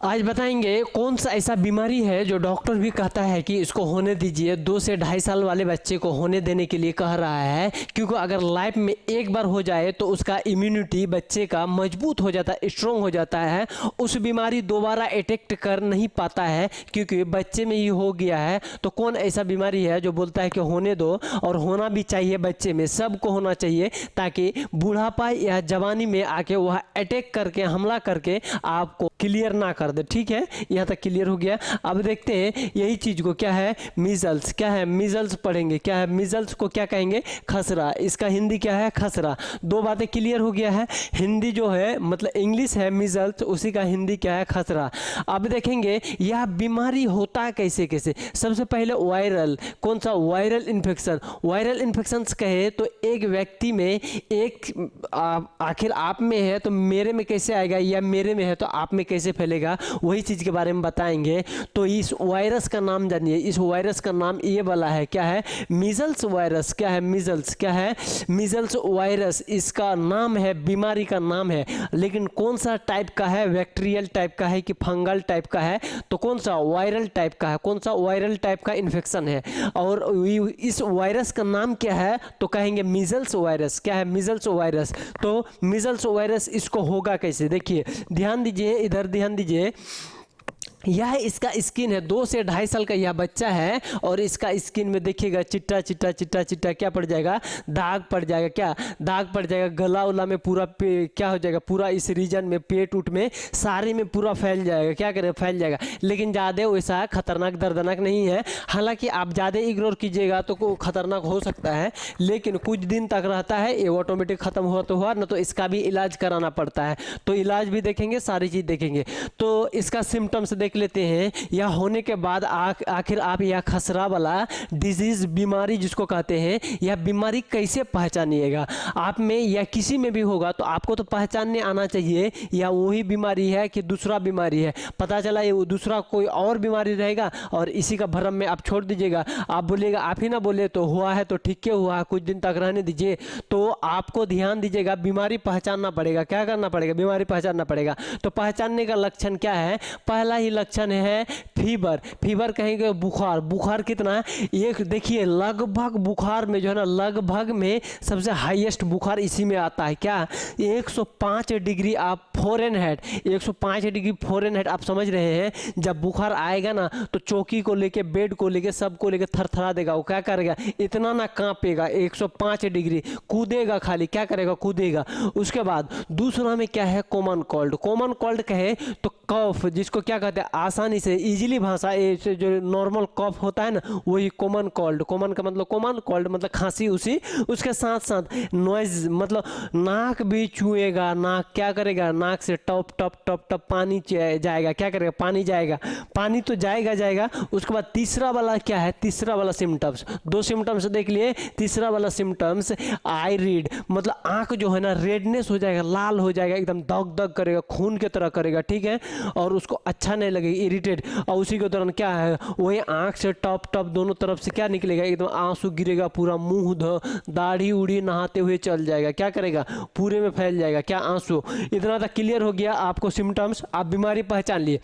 आज बताएंगे कौन सा ऐसा बीमारी है जो डॉक्टर भी कहता है कि इसको होने दीजिए। 2 से ढाई साल वाले बच्चे को होने देने के लिए कह रहा है, क्योंकि अगर लाइफ में एक बार हो जाए तो उसका इम्यूनिटी बच्चे का मजबूत हो जाता है, स्ट्रॉन्ग हो जाता है। उस बीमारी दोबारा अटैक कर नहीं पाता है क्योंकि बच्चे में ही हो गया है। तो कौन ऐसा बीमारी है जो बोलता है कि होने दो, और होना भी चाहिए, बच्चे में सबको होना चाहिए, ताकि बुढ़ापा या जवानी में आके वह अटैक करके हमला करके आपको क्लियर ना कर दे। ठीक है, यहाँ तक क्लियर हो गया। अब देखते हैं यही चीज को क्या है, मीजल्स। क्या है मीजल्स पढ़ेंगे, क्या है मीजल्स को क्या कहेंगे, खसरा। इसका हिंदी क्या है, खसरा। दो बातें क्लियर हो गया है। हिंदी जो है मतलब इंग्लिश है मीजल्स, उसी का हिंदी क्या है, खसरा। अब देखेंगे यह बीमारी होता है कैसे कैसे। सबसे पहले वायरल, कौन सा, वायरल इन्फेक्शन। वायरल इन्फेक्शन कहे तो एक व्यक्ति में एक आखिर आप में है तो मेरे में कैसे आएगा, या मेरे में है तो आप में कैसे फैलेगा, वही चीज़ के बारे में बताएंगे। तो इस वायरस का नाम जानिए। इस वायरस का नाम ये वाला है, क्या है, मीजल्स वायरस। क्या है, मीजल्स। क्या है, मीजल्स वायरस। इसका नाम है, बीमारी का नाम है, लेकिन कौन सा टाइप का है, बैक्टीरियल टाइप का है कि फंगल टाइप का है, तो कौन सा, वायरल टाइप का है। कौन सा, वायरल टाइप का इन्फेक्शन है। और इस वायरस का नाम क्या है, तो कहेंगे मीजल्स वायरस। क्या है, मीजल्स वायरस। तो मीजल्स वायरस इसको होगा कैसे, देखिए ध्यान दीजिए, इधर ध्यान दीजिए। यह इसका स्किन है, 2 से ढाई साल का यह बच्चा है, और इसका स्किन में देखिएगा चिट्टा चिट्टा चिट्टा चिट्टा क्या पड़ जाएगा, दाग पड़ जाएगा। क्या दाग पड़ जाएगा, गला उला में पूरा क्या हो जाएगा, पूरा इस रीजन में, पेट उट में, सारे में पूरा फैल जाएगा। क्या करें, फैल जाएगा, लेकिन ज़्यादा वैसा खतरनाक दर्दनाक नहीं है। हालांकि आप ज़्यादा इग्नोर कीजिएगा तो खतरनाक हो सकता है, लेकिन कुछ दिन तक रहता है, ये ऑटोमेटिक खत्म हुआ तो हुआ, न तो इसका भी इलाज कराना पड़ता है। तो इलाज भी देखेंगे, सारी चीज़ देखेंगे। तो इसका सिम्टम्स देख लेते हैं। यह होने के बाद आखिर आप यह खसरा वाला डिजीज, बीमारी जिसको कहते हैं, यह बीमारी कैसे पहचानिएगा। आप में या किसी में भी होगा तो आपको तो पहचानने आना चाहिए या वही बीमारी है कि दूसरा बीमारी है। पता चला ये दूसरा कोई और बीमारी रहेगा और इसी का भ्रम में आप छोड़ दीजिएगा। आप बोलिएगा, आप ही ना बोले तो हुआ है तो ठीक है, हुआ है, कुछ दिन तक रहने दीजिए। तो आपको ध्यान दीजिएगा, बीमारी पहचानना पड़ेगा। क्या करना पड़ेगा, बीमारी पहचानना पड़ेगा। तो पहचानने का लक्षण क्या है, पहला ही लक्षण है फीवर। फीवर कहेंगे बुखार। बुखार कितना है, एक देखिए लगभग बुखार में जो है ना, लगभग में सबसे हाईएस्ट बुखार इसी में आता है। क्या, 105 डिग्री आप फ़ारेनहाइट, 105 डिग्री फ़ारेनहाइट आप समझ रहे हैं। जब बुखार आएगा ना तो चौकी को लेके, बेड को लेके, सबको लेके थरथरा देगा। वो क्या करेगा, इतना ना कांपेगा, 105 डिग्री कूदेगा, खाली क्या करेगा, कूदेगा। उसके बाद दूसरा में क्या है, कॉमन कोल्ड। कॉमन कोल्ड कहे तो कफ, जिसको क्या कहते हैं, आसानी से इजीली भाषा ऐसे जो नॉर्मल कफ होता है ना, वही कॉमन कोल्ड। कॉमन का मतलब, कॉमन कोल्ड मतलब खांसी उसी। उसके साथ साथ नॉइज, मतलब नाक भी छुएगा, नाक क्या करेगा, नाक से टप टप टप टप पानी जाएगा। क्या करेगा, पानी जाएगा, पानी तो जाएगा जाएगा। उसके बाद तीसरा वाला क्या है, तीसरा वाला सिम्टम्स, 2 सिम्टम्स देख लिए। तीसरा वाला सिम्टम्स आई रीड, मतलब आंख जो है ना रेडनेस हो जाएगा, लाल हो जाएगा, एकदम दग दग करेगा, खून की तरह करेगा। ठीक है, और उसको अच्छा नहीं लगेगा, इरिटेट। और उसी के दौरान क्या है, वही आंख से टप टप दोनों तरफ से क्या निकलेगा, एकदम आंसू गिरेगा, पूरा मुंह दाढ़ी उड़ी नहाते हुए चल जाएगा। क्या करेगा, पूरे में फैल जाएगा, क्या, आंसू। इतना तक क्लियर हो गया आपको सिम्टम्स। आप बीमारी पहचान लिए,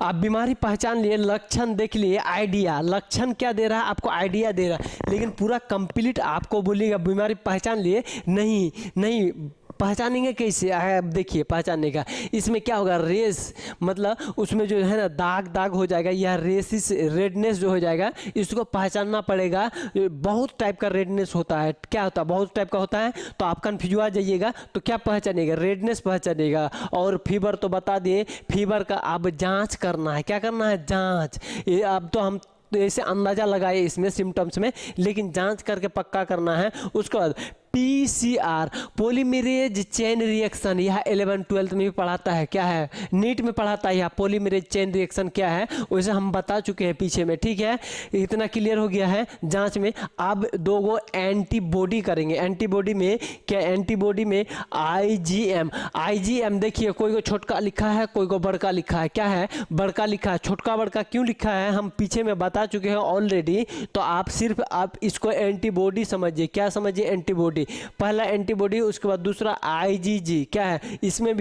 आप बीमारी पहचान लिए, लक्षण देख लिए, आइडिया, लक्षण क्या दे रहा है आपको, आइडिया दे रहा है, लेकिन पूरा कंप्लीट आपको बोलिएगा बीमारी पहचान लिए, नहीं नहीं पहचानेंगे कैसे। अब देखिए पहचानने का, इसमें क्या होगा, रेस, मतलब उसमें जो है ना दाग दाग हो जाएगा, यह रेसिस, रेडनेस जो हो जाएगा, इसको पहचानना पड़ेगा। बहुत टाइप का रेडनेस होता है। क्या होता है, बहुत टाइप का होता है। तो आप कन्फ्यूज आ जाइएगा, तो क्या पहचानेगा, रेडनेस पहचानेगा। और फीवर तो बता दिए, फीवर का अब जांच करना है। क्या करना है, जांच। ये अब तो हम तो ऐसे अंदाजा लगाए इसमें सिम्टम्स में, लेकिन जांच करके पक्का करना है। उसके बाद पीसीआर, पॉलीमरेज चेन रिएक्शन, यह 11-12 में भी पढ़ाता है। क्या है, नीट में पढ़ाता है यह पॉलीमरेज चेन रिएक्शन क्या है, वैसे हम बता चुके हैं पीछे में। ठीक है, इतना क्लियर हो गया है जांच में। अब 2 गो एंटीबॉडी करेंगे। एंटीबॉडी में क्या, एंटीबॉडी में आईजीएम। आईजीएम देखिए, कोई को छोटका लिखा है, कोई को बड़का लिखा है। क्या है, बड़का लिखा है। छोटका बड़का क्यों लिखा है हम पीछे में बता चुके हैं ऑलरेडी। तो आप सिर्फ आप इसको एंटीबॉडी समझिए। क्या समझिए, एंटीबॉडी। पहला एंटीबॉडी, उसके बाद दूसरा आईजीजी क्या है, इसमें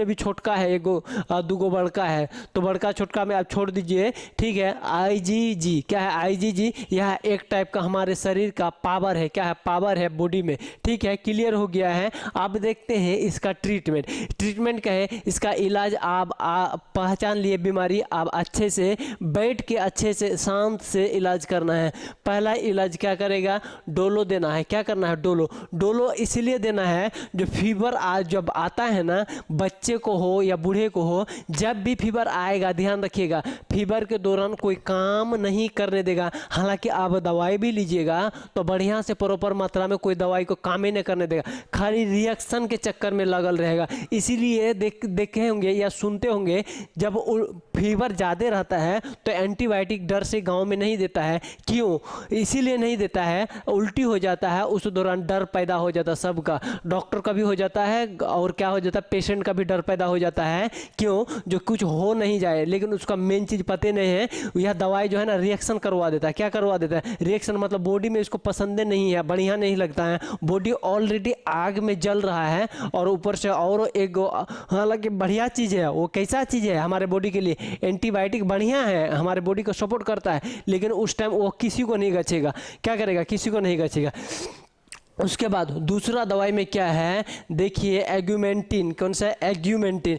भी छोटका है, दूगो बड़का है, तो बड़का छोटका में आप छोड़ दीजिए, ठीक है। आईजीजी क्या है, आईजीजी यह एक टाइप का हमारे शरीर का पावर है, क्या है, पावर है बॉडी में, ठीक है। क्लियर हो गया है। अब देखते हैं इसका ट्रीटमेंट क्या है, इसका इलाज आप पहचान लिए बीमारी, आप अच्छे से बैठ के अच्छे से शांत से इलाज करना है। पहला इलाज क्या करेगा, डोलो देना है। क्या करना है, डोलो इसलिए देना है, जो फीवर जब आता है ना, बच्चे को हो या बूढ़े को हो, जब भी फीवर आएगा ध्यान रखिएगा, फीवर के दौरान कोई काम नहीं करने देगा। हालांकि आप दवाई भी लीजिएगा तो बढ़िया से प्रॉपर मात्रा में कोई दवाई को काम ही नहीं करने देगा, खाली रिएक्शन के चक्कर में लगल रहेगा। इसीलिए देखे होंगे या सुनते होंगे, जब फीवर ज़्यादा रहता है तो एंटीबायोटिक डर से गांव में नहीं देता है। क्यों, इसीलिए नहीं देता है, उल्टी हो जाता है, उस दौरान डर पैदा हो जाता है सबका, डॉक्टर का भी हो जाता है और क्या हो जाता है, पेशेंट का भी डर पैदा हो जाता है। क्यों, जो कुछ हो नहीं जाए, लेकिन उसका मेन चीज़ पता नहीं है, यह दवाई जो है ना रिएक्शन करवा देता है। क्या करवा देता है, रिएक्शन, मतलब बॉडी में इसको पसंद नहीं है, बढ़िया नहीं लगता है, बॉडी ऑलरेडी आग में जल रहा है और ऊपर से और एक, हालांकि बढ़िया चीज़ है, वो कैसा चीज़ है हमारे बॉडी के लिए, एंटीबायोटिक बढ़िया है, हमारे बॉडी को सपोर्ट करता है, लेकिन उस टाइम वो किसी को नहीं गचेगा। क्या करेगा, किसी को नहीं गचेगा। उसके बाद दूसरा दवाई में क्या है, देखिए एग्यूमेंटिन। कौन सा, एग्यूमेंटिन,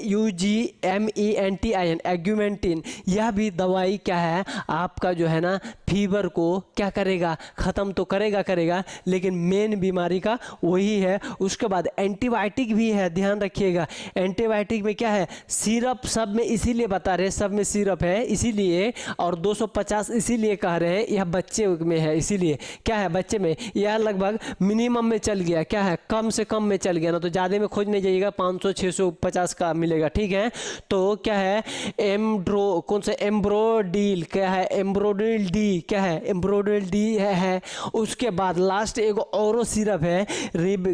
AUGMENTIN, एग्यूमेंटिन। यह भी दवाई क्या है, आपका जो है ना फीवर को क्या करेगा, ख़त्म तो करेगा, लेकिन मेन बीमारी का वही है। उसके बाद एंटीबायोटिक भी है, ध्यान रखिएगा। एंटीबायोटिक में क्या है, सिरप, सब में इसीलिए बता रहे हैं, सब में सिरप है इसीलिए, और 250 इसीलिए कह रहे हैं, यह बच्चे में है इसीलिए। क्या है, बच्चे में यह लगभग मिनिमम में चल गया, क्या है, कम से कम में चल गया ना, तो ज़्यादा में खोज नहीं जाइएगा, 500 650 का मिलेगा, ठीक है। तो क्या है, कौन सा, एम्ब्रोडिल, क्या है, एम्ब्रोडिल डी, क्या है, एम्ब्रोडिल डी है। उसके बाद लास्ट एक और सिरप है,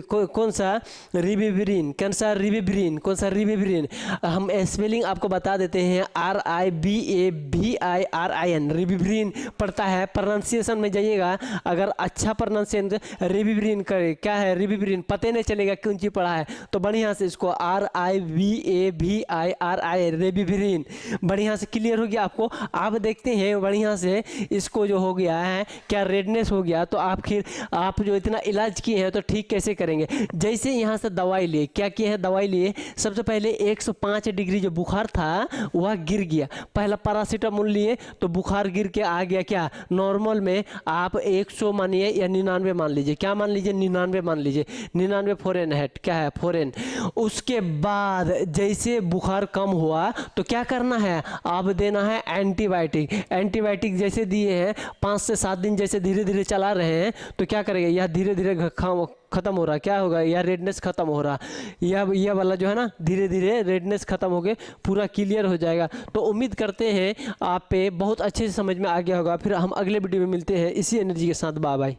कौन सा, रिबिवरिन। कौन सा, रिबिवरिन, कौन सा, रिबिवरिन। हम स्पेलिंग आपको बता देते हैं, RIBAVIRIN, रिबिवरिन पड़ता है। प्रोनाउंसिएशन में जाइएगा, अगर अच्छा प्रोनाउंसिएशन, रिबिवरिन करे, क्या है, रिबिवरिन, पता नहीं चलेगा कौन सी पढ़ा है, तो बढ़िया से इसको RIBAVIRIN, रिबिवरिन, बढ़िया से क्लियर हो गया आपको। आप देखते हैं बढ़िया से इसको जो हो गया है, क्या रेडनेस हो गया, तो आप जो इतना इलाज किए हैं तो ठीक कैसे करेंगे। जैसे यहाँ से दवाई लिए, क्या किए हैं, दवाई लिए, सबसे पहले 105 डिग्री जो बुखार था वह गिर गया, पहला पैरासीटामोल लिए तो बुखार गिर के आ गया, क्या, नॉर्मल में। आप 100 मानिए या 99 मान लीजिए, क्या मान लीजिए, 99 मान लीजिए, 99 फॉरेन हेट, क्या है, फॉरेन। उसके बाद जैसे बुखार कम हुआ तो क्या करना है, आप देना है एंटीबायोटिक जैसे दिए हैं, 5 से 7 दिन जैसे धीरे धीरे चला रहे हैं, तो क्या करेगा, यह धीरे धीरे खत्म हो रहा, क्या होगा, यह रेडनेस खत्म हो रहा, यह वाला जो है ना धीरे धीरे रेडनेस खत्म हो गए, पूरा क्लियर हो जाएगा। तो उम्मीद करते हैं आप पे बहुत अच्छे से समझ में आ गया होगा। फिर हम अगले वीडियो में मिलते हैं इसी एनर्जी के साथ। Bye bye.